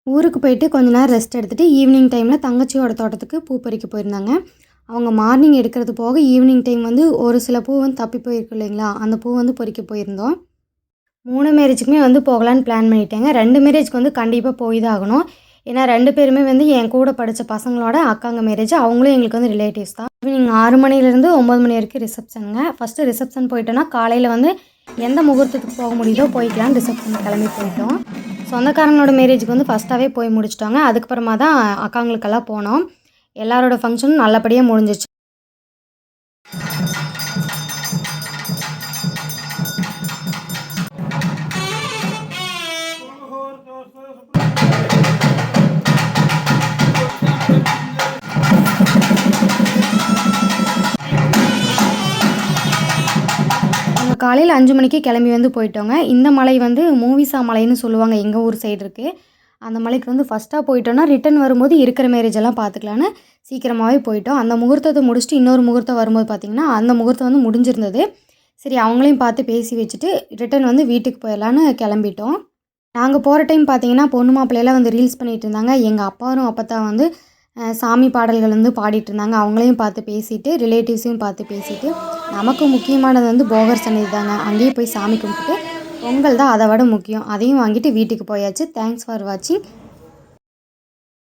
ஊருக்கு போயிட்டு கொஞ்ச நேரம் ரெஸ்ட் எடுத்துகிட்டு ஈவினிங் டைமில் தங்கச்சியோட தோட்டத்துக்கு பூ பறிக்க போயிருந்தாங்க. அவங்க மார்னிங் எடுக்கிறது போக ஈவினிங் டைம் வந்து ஒரு சில பூ வந்து தப்பி போயிருக்கு இல்லைங்களா, அந்த பூ வந்து பறிக்க போயிருந்தோம். 3 மேரேஜுக்குமே வந்து போகலான்னு பிளான் பண்ணிட்டேங்க. 2 மேரேஜ்க்கு வந்து கண்டிப்பாக போய் தான் ஆகணும். ஏன்னா 2 பேருமே வந்து என் கூட படித்த பசங்களோட அக்காங்க மேரேஜ். அவங்களும் எங்களுக்கு வந்து ரிலேட்டிவ்ஸ் தான். ஈவினிங் 6 மணிலேருந்து 9 மணி வரைக்கும் ரிசப்ஷனுங்க. ஃபஸ்ட்டு ரிசப்ஷன் போயிட்டோன்னா காலையில் வந்து எந்த முகூர்த்தத்துக்கு போக முடியுதோ போய்க்கலான்னு ரிசப்ஷன் கிளம்பி போயிட்டோம். சொந்தக்காரங்களோட மேரேஜுக்கு வந்து ஃபஸ்ட்டாகவே போய் முடிச்சிட்டோங்க. அதுக்கப்புறமா தான் அக்காங்களுக்கெல்லாம் போனோம். எல்லாரோட ஃபங்க்ஷனும் நல்லபடியாக முடிஞ்சிச்சு. காலையில் 5 மணிக்கு கிளம்பி வந்து போயிட்டோங்க. இந்த மலை வந்து மூவிசா மலைன்னு சொல்லுவாங்க, எங்கள் ஊர் சைடு இருக்குது. அந்த மலைக்கு வந்து ஃபஸ்ட்டாக போயிட்டோன்னா ரிட்டன் வரும்போது இருக்கிற மேரேஜ் எல்லாம் பார்த்துக்கலான்னு சீக்கிரமாகவே போயிட்டோம். அந்த முகூர்த்தத்தை முடிச்சுட்டு இன்னொரு முகூர்த்தம் வரும்போது பார்த்திங்கன்னா அந்த முகூர்த்தம் வந்து முடிஞ்சிருந்தது. சரி அவங்களையும் பார்த்து பேசி வச்சுட்டு ரிட்டன் வந்து வீட்டுக்கு போயிடலான்னு கிளம்பிட்டோம். நாங்கள் போகிற டைம் பார்த்திங்கன்னா பொண்ணு மாப்பிள்ளையெல்லாம் வந்து ரீல்ஸ் பண்ணிகிட்டு இருந்தாங்க. எங்கள் அப்பாவும் அப்பத்தா வந்து சாமி பாடல்கள் வந்து பாடிட்டு இருந்தாங்க. அவங்களையும் பார்த்து பேசிவிட்டு ரிலேட்டிவ்ஸையும் பார்த்து பேசிவிட்டு நமக்கு முக்கியமானது வந்து போகர் சன்னதி தாங்க. அங்கேயே போய் சாமி கும்பிட்டுட்டு பொங்கல் தான் அதை விட முக்கியம். அதையும் வாங்கிட்டு வீட்டுக்கு போயாச்சு. தேங்க்ஸ் ஃபார் வாட்சிங்.